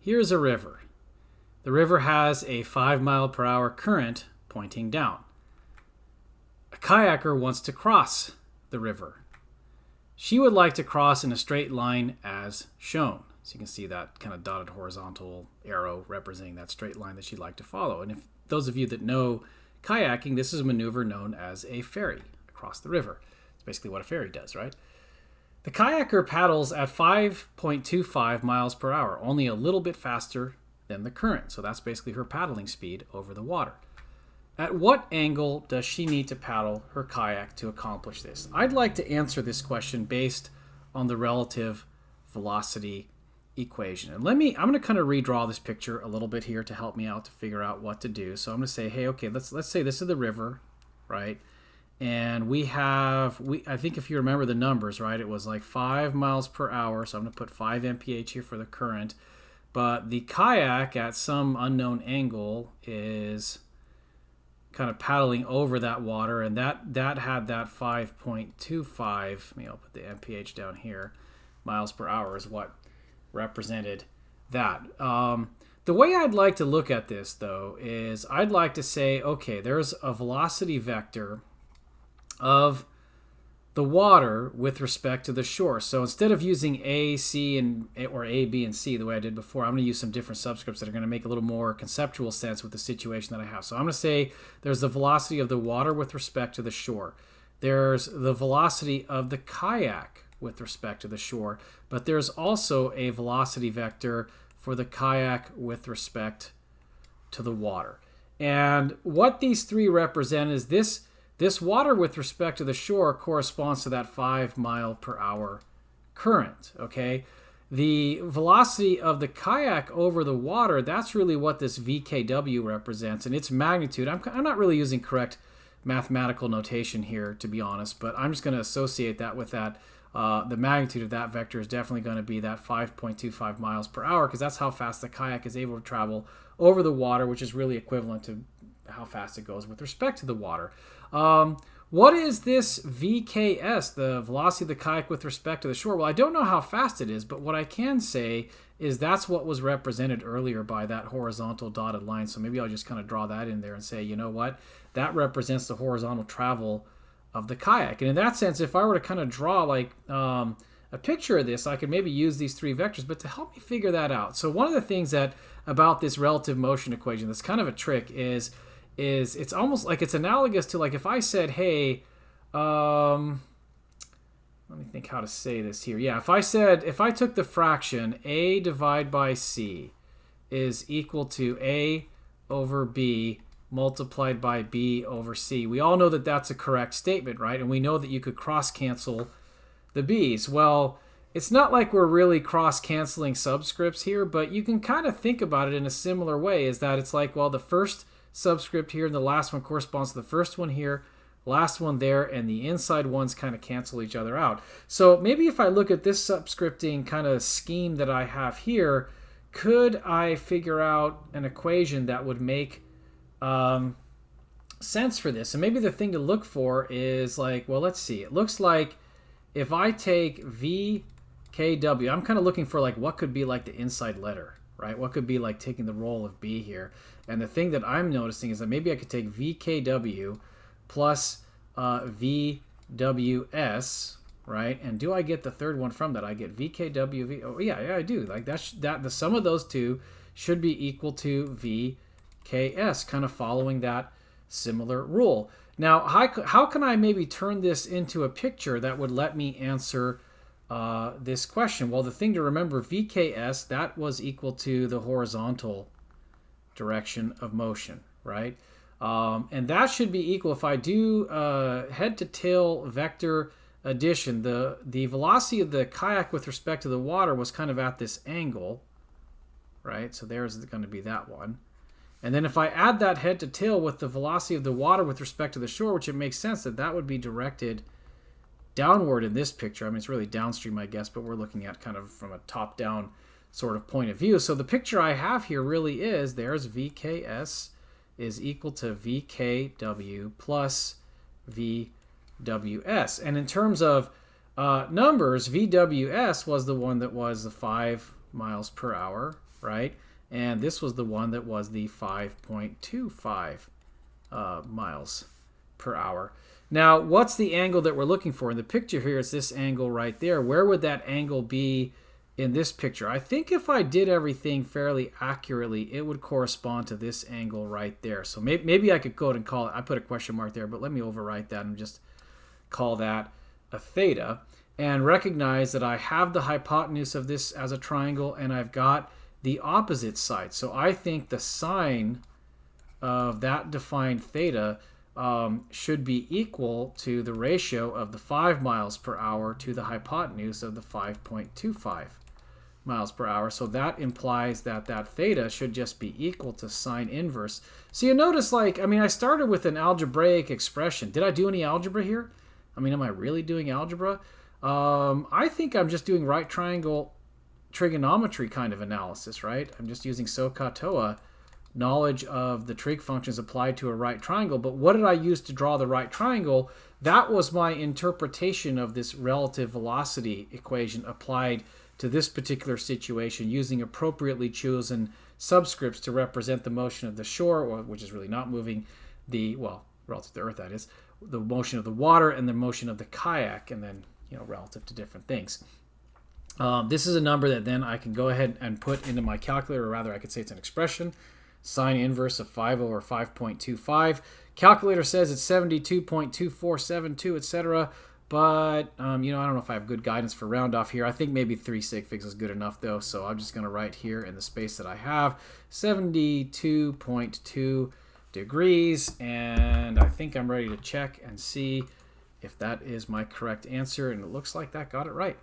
here's a river. The river has a 5-mile-per-hour current pointing down. A kayaker wants to cross the river. She would like to cross in a straight line as shown. So you can see that kind of dotted horizontal arrow representing that straight line that she'd like to follow. And if those of you that know kayaking, this is a maneuver known as a ferry across the river. It's basically what a ferry does, right? The kayaker paddles at 5.25 miles per hour, only a little bit faster than the current. So that's basically her paddling speed over the water. At what angle does she need to paddle her kayak to accomplish this? I'd like to answer this question based on the relative velocity equation. And I'm going to kind of redraw this picture a little bit here to help me out to figure out what to do. So I'm going to say, hey, okay, let's say this is the river, right? And I think if you remember the numbers, right, it was like 5 miles per hour. So I'm going to put 5 mph here for the current. But the kayak at some unknown angle is kind of paddling over that water, and that had that 5.25, I'll put the mph down here, miles per hour is what represented that. The way I'd like to look at this, though, is I'd like to say, okay, there's a velocity vector of the water with respect to the shore. So instead of using A, C, or A, B, and C the way I did before, I'm going to use some different subscripts that are going to make a little more conceptual sense with the situation that I have. So I'm going to say there's the velocity of the water with respect to the shore. There's the velocity of the kayak with respect to the shore, but there's also a velocity vector for the kayak with respect to the water. And what these three represent is this water with respect to the shore corresponds to that 5 mile per hour current, okay? The velocity of the kayak over the water, that's really what this VKW represents, and its magnitude. I'm not really using correct mathematical notation here, to be honest, but I'm just going to associate that with that. The magnitude of that vector is definitely going to be that 5.25 miles per hour, because that's how fast the kayak is able to travel over the water, which is really equivalent to how fast it goes with respect to the water. What is this VKS, the velocity of the kayak with respect to the shore? Well, I don't know how fast it is, but what I can say is that's what was represented earlier by that horizontal dotted line. So maybe I'll just kind of draw that in there and say, you know what? That represents the horizontal travel of the kayak. And in that sense, if I were to kind of draw like a picture of this, I could maybe use these three vectors, but to help me figure that out. So one of the things that about this relative motion equation that's kind of a trick is it's almost like it's analogous to, like, if I said, hey, let me think how to say this here. Yeah, if I took the fraction A divided by C is equal to A over B multiplied by B over C. We all know that that's a correct statement, right? And we know that you could cross-cancel the B's. Well, it's not like we're really cross-canceling subscripts here, but you can kind of think about it in a similar way, is that it's like, well, the first subscript here and the last one corresponds to the first one here, last one there, and the inside ones kind of cancel each other out. So maybe if I look at this subscripting kind of scheme that I have here, could I figure out an equation that would make sense for this? And maybe the thing to look for is like, well, let's see. It looks like if I take VKW, I'm kind of looking for like what could be like the inside letter, right? What could be like taking the role of B here? And the thing that I'm noticing is that maybe I could take VKW plus VWS, right? And do I get the third one from that? I get VKW. Oh yeah, I do. Like that. The sum of those two should be equal to VKS, kind of following that similar rule. Now, how can I maybe turn this into a picture that would let me answer this question? Well, the thing to remember, VKS, that was equal to the horizontal direction of motion, right? And that should be equal, if I do head to tail vector addition, the velocity of the kayak with respect to the water was kind of at this angle, right? So there's going to be that one. And then if I add that head to tail with the velocity of the water with respect to the shore, which it makes sense that would be directed downward in this picture. I mean, it's really downstream, I guess, but we're looking at kind of from a top-down sort of point of view. So the picture I have here really is, there's VKS is equal to VKW plus VWS. And in terms of numbers, VWS was the one that was the 5 miles per hour, right? And this was the one that was the 5.25 miles per hour. Now, what's the angle that we're looking for? In the picture here, it's this angle right there. Where would that angle be in this picture? I think if I did everything fairly accurately, it would correspond to this angle right there. So maybe I could go ahead and call it, I put a question mark there, but let me overwrite that and just call that a theta. And recognize that I have the hypotenuse of this as a triangle, and I've got the opposite side. So I think the sine of that defined theta should be equal to the ratio of the 5 miles per hour to the hypotenuse of the 5.25 miles per hour. So that implies that that theta should just be equal to sine inverse. So you notice, like, I mean, I started with an algebraic expression. Did I do any algebra here? I mean, am I really doing algebra? I think I'm just doing right triangle trigonometry kind of analysis, right? I'm just using SOHCAHTOA, knowledge of the trig functions applied to a right triangle. But what did I use to draw the right triangle? That was my interpretation of this relative velocity equation applied to this particular situation, using appropriately chosen subscripts to represent the motion of the shore, which is really not moving, well, relative to the Earth, that is, the motion of the water and the motion of the kayak, and then, relative to different things. This is a number that then I can go ahead and put into my calculator, or rather I could say it's an expression, sine inverse of 5 over 5.25. Calculator says it's 72.2472, etc. But, I don't know if I have good guidance for round off here. I think maybe 3 sig figs is good enough, though. So I'm just going to write here in the space that I have 72.2 degrees. And I think I'm ready to check and see if that is my correct answer. And it looks like that got it right.